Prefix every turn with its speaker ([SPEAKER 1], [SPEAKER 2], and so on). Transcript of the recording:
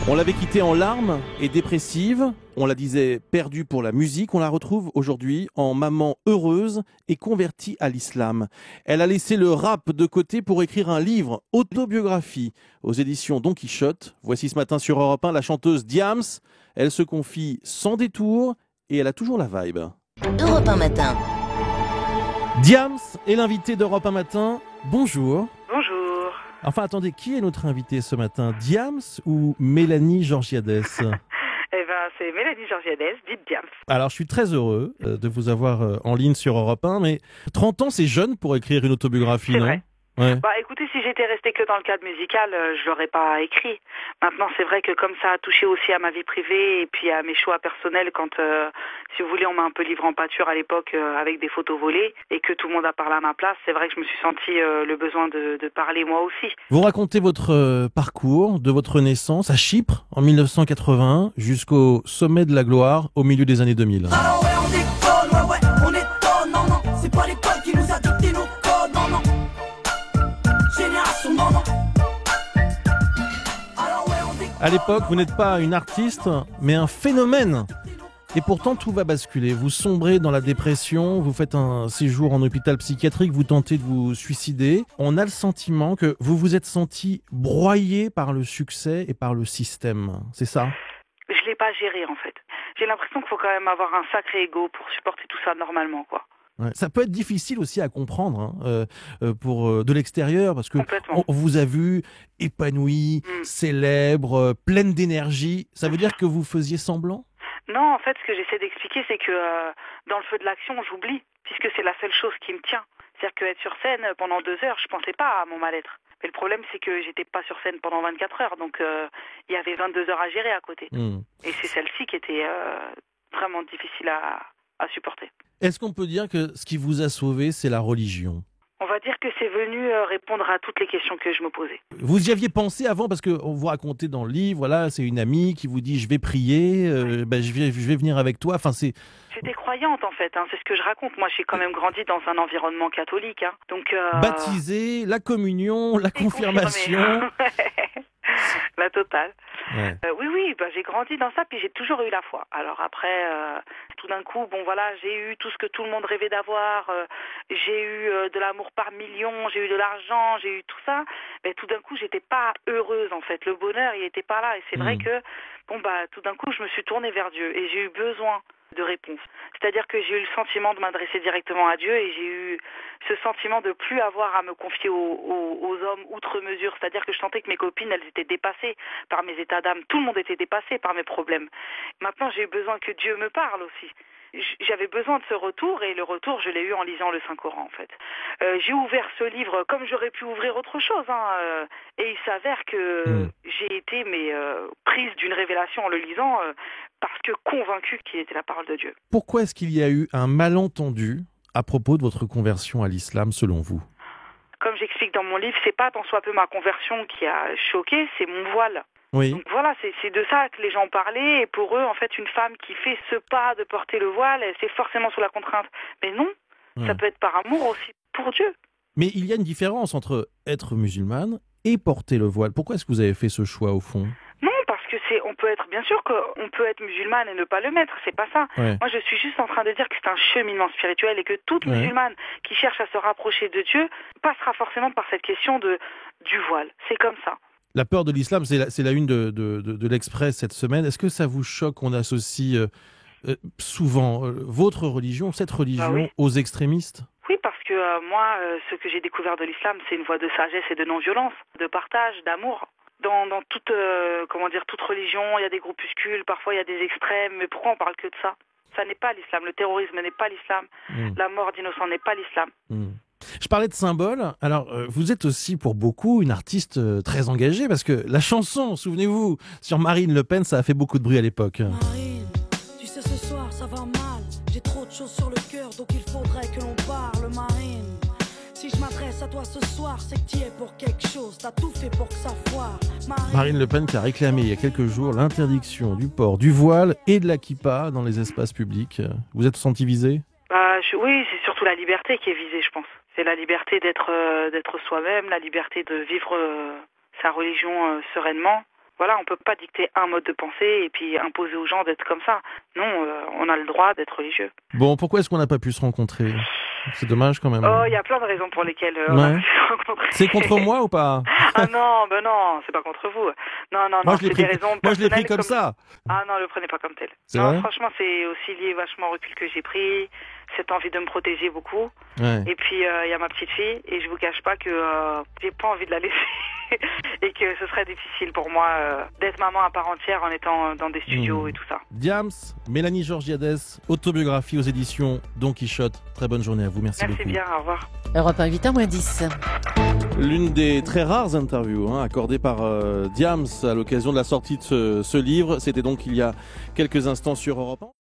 [SPEAKER 1] On l'avait quittée en larmes et dépressive, on la disait perdue pour la musique, on la retrouve aujourd'hui en maman heureuse et convertie à l'islam. Elle a laissé le rap de côté pour écrire un livre, autobiographie, aux éditions Don Quichotte. Voici ce matin sur Europe 1 la chanteuse Diams. Elle se confie sans détour et elle a toujours la vibe.
[SPEAKER 2] Europe 1 matin.
[SPEAKER 1] Diams est l'invité d'Europe 1 matin. Bonjour.
[SPEAKER 3] Bonjour.
[SPEAKER 1] Enfin, attendez, qui est notre invité ce matin? Diams ou Mélanie Georgiades?
[SPEAKER 3] Eh ben, c'est Mélanie Georgiades, dite Diams.
[SPEAKER 1] Alors, je suis très heureux de vous avoir en ligne sur Europe 1, mais 30 ans, c'est jeune pour écrire une autobiographie,
[SPEAKER 3] C'est
[SPEAKER 1] non?
[SPEAKER 3] vrai.
[SPEAKER 1] Ouais.
[SPEAKER 3] Bah, écoutez, si j'étais restée que dans le cadre musical, je l'aurais pas écrit. Maintenant, c'est vrai que comme ça a touché aussi à ma vie privée et puis à mes choix personnels, quand, si vous voulez, on m'a un peu livré en pâture à l'époque avec des photos volées et que tout le monde a parlé à ma place, c'est vrai que je me suis sentie le besoin de parler moi aussi.
[SPEAKER 1] Vous racontez votre parcours de votre naissance à Chypre en 1981 jusqu'au sommet de la gloire au milieu des années 2000.
[SPEAKER 4] Ah ouais, on déconne, ouais, on étonne, non, non, c'est pas l'école qui nous a dicté nos codes, non, non. Génération, non, non. Alors ouais, on déconne.
[SPEAKER 1] À l'époque, vous n'êtes pas une artiste, mais un phénomène. Et pourtant, tout va basculer. Vous sombrez dans la dépression, vous faites un séjour en hôpital psychiatrique, vous tentez de vous suicider. On a le sentiment que vous vous êtes senti broyé par le succès et par le système. C'est ça?
[SPEAKER 3] Je l'ai pas géré, en fait. J'ai l'impression qu'il faut quand même avoir un sacré ego pour supporter tout ça normalement, quoi.
[SPEAKER 1] Ouais. Ça peut être difficile aussi à comprendre pour de l'extérieur parce que
[SPEAKER 3] Complètement.
[SPEAKER 1] on vous a vu épanoui, célèbre, pleine d'énergie. Ça veut dire que vous faisiez semblant?
[SPEAKER 3] Non, en fait, ce que j'essaie d'expliquer, c'est que dans le feu de l'action, j'oublie, puisque c'est la seule chose qui me tient. C'est-à-dire qu'être sur scène pendant 2 heures, je pensais pas à mon mal-être. Mais le problème, c'est que j'étais pas sur scène pendant 24 heures, donc il y avait 22 heures à gérer à côté. Et c'est celle-ci qui était vraiment difficile à supporter.
[SPEAKER 1] Est-ce qu'on peut dire que ce qui vous a sauvé, c'est la religion?
[SPEAKER 3] On va dire que c'est venu répondre à toutes les questions que je me posais.
[SPEAKER 1] Vous y aviez pensé avant parce que on vous racontait dans le livre, voilà, c'est une amie qui vous dit je vais prier, je vais venir avec toi. Enfin, c'est
[SPEAKER 3] J'étais croyante en fait, hein, c'est ce que je raconte. Moi, j'ai quand même grandi dans un environnement catholique, hein. Donc
[SPEAKER 1] baptisé, la communion, la
[SPEAKER 3] et
[SPEAKER 1] confirmation.
[SPEAKER 3] confirmé. La totale.
[SPEAKER 1] Ouais.
[SPEAKER 3] Oui, j'ai grandi dans ça, puis j'ai toujours eu la foi. Alors après, tout d'un coup, bon voilà, j'ai eu tout ce que tout le monde rêvait d'avoir. J'ai eu de l'amour par millions, j'ai eu de l'argent, j'ai eu tout ça. Mais tout d'un coup, j'étais pas heureuse en fait. Le bonheur, il était pas là. Et c'est vrai que, tout d'un coup, je me suis tournée vers Dieu et j'ai eu besoin de réponse. C'est-à-dire que j'ai eu le sentiment de m'adresser directement à Dieu et j'ai eu ce sentiment de plus avoir à me confier aux hommes outre mesure. C'est-à-dire que je sentais que mes copines, elles étaient dépassées par mes états d'âme. Tout le monde était dépassé par mes problèmes. Maintenant, j'ai eu besoin que Dieu me parle aussi. J'avais besoin de ce retour et le retour, je l'ai eu en lisant le Saint-Coran en fait. J'ai ouvert ce livre comme j'aurais pu ouvrir autre chose, hein, et il s'avère que j'ai été prise d'une révélation en le lisant parce que convaincue qu'il était la parole de Dieu.
[SPEAKER 1] Pourquoi est-ce qu'il y a eu un malentendu à propos de votre conversion à l'islam selon vous?
[SPEAKER 3] Comme j'explique dans mon livre, c'est pas tant soit peu ma conversion qui a choqué, c'est mon voile.
[SPEAKER 1] Oui.
[SPEAKER 3] Donc voilà, c'est de ça que les gens parlaient, et pour eux, en fait, une femme qui fait ce pas de porter le voile, c'est forcément sous la contrainte. Mais non, ça peut être par amour aussi pour Dieu.
[SPEAKER 1] Mais il y a une différence entre être musulmane et porter le voile. Pourquoi est-ce que vous avez fait ce choix au fond?
[SPEAKER 3] Non, parce que on peut être, bien sûr qu'on peut être musulmane et ne pas le mettre, c'est pas ça.
[SPEAKER 1] Ouais.
[SPEAKER 3] Moi, je suis juste en train de dire que c'est un cheminement spirituel et que toute musulmane qui cherche à se rapprocher de Dieu passera forcément par cette question du voile. C'est comme ça.
[SPEAKER 1] La peur de l'islam, c'est la une de l'Express cette semaine. Est-ce que ça vous choque qu'on associe souvent votre religion, cette religion, aux extrémistes?
[SPEAKER 3] Oui, parce que moi, ce que j'ai découvert de l'islam, c'est une voie de sagesse et de non-violence, de partage, d'amour. Dans toute, toute religion, il y a des groupuscules, parfois il y a des extrêmes, mais pourquoi on parle que de ça? Ça n'est pas l'islam, le terrorisme n'est pas l'islam, la mort d'innocents n'est pas l'islam.
[SPEAKER 1] Je parlais de symboles. Alors, vous êtes aussi pour beaucoup une artiste très engagée parce que la chanson, souvenez-vous, sur Marine Le Pen, ça a fait beaucoup de bruit à l'époque.
[SPEAKER 4] Marine, tu sais ce soir ça va mal. J'ai trop de choses sur le cœur donc il faudrait que l'on parle, Marine. Si je m'adresse à toi ce soir, c'est que tu es pour quelque chose. T'as tout fait pour que ça foire.
[SPEAKER 1] Marine Le Pen qui a réclamé il y a quelques jours l'interdiction du port du voile et de la kippa dans les espaces publics. Vous êtes senti visé?
[SPEAKER 3] Oui, c'est surtout la liberté qui est visée, je pense. C'est la liberté d'être soi-même, la liberté de vivre sa religion sereinement. Voilà, on peut pas dicter un mode de pensée et puis imposer aux gens d'être comme ça. Non, on a le droit d'être religieux.
[SPEAKER 1] Bon, pourquoi est-ce qu'on n'a pas pu se rencontrer ? C'est dommage quand même.
[SPEAKER 3] Oh, il y a plein de raisons pour lesquelles on a pu se rencontrer.
[SPEAKER 1] C'est contre moi ou pas ?
[SPEAKER 3] Ah non, c'est pas contre vous. Non,
[SPEAKER 1] Moi,
[SPEAKER 3] c'est des raisons
[SPEAKER 1] moi, je l'ai pris
[SPEAKER 3] personnelles
[SPEAKER 1] comme ça.
[SPEAKER 3] Ah non, le prenez pas comme tel.
[SPEAKER 1] C'est
[SPEAKER 3] Non,
[SPEAKER 1] vrai
[SPEAKER 3] franchement, c'est aussi lié vachement au recul que j'ai pris, cette envie de me protéger beaucoup.
[SPEAKER 1] Ouais.
[SPEAKER 3] Et puis, il y a ma petite fille, et je vous cache pas que j'ai pas envie de la laisser. Et que ce serait difficile pour moi d'être maman à part entière en étant dans des studios et tout ça.
[SPEAKER 1] Diams, Mélanie Georgiades, autobiographie aux éditions Don Quichotte. Très bonne journée à vous, merci beaucoup.
[SPEAKER 3] Merci bien, au revoir.
[SPEAKER 2] Europe 1, 8h-10.
[SPEAKER 1] L'une des très rares interviews accordées par Diams à l'occasion de la sortie de ce livre, c'était donc il y a quelques instants sur Europe 1.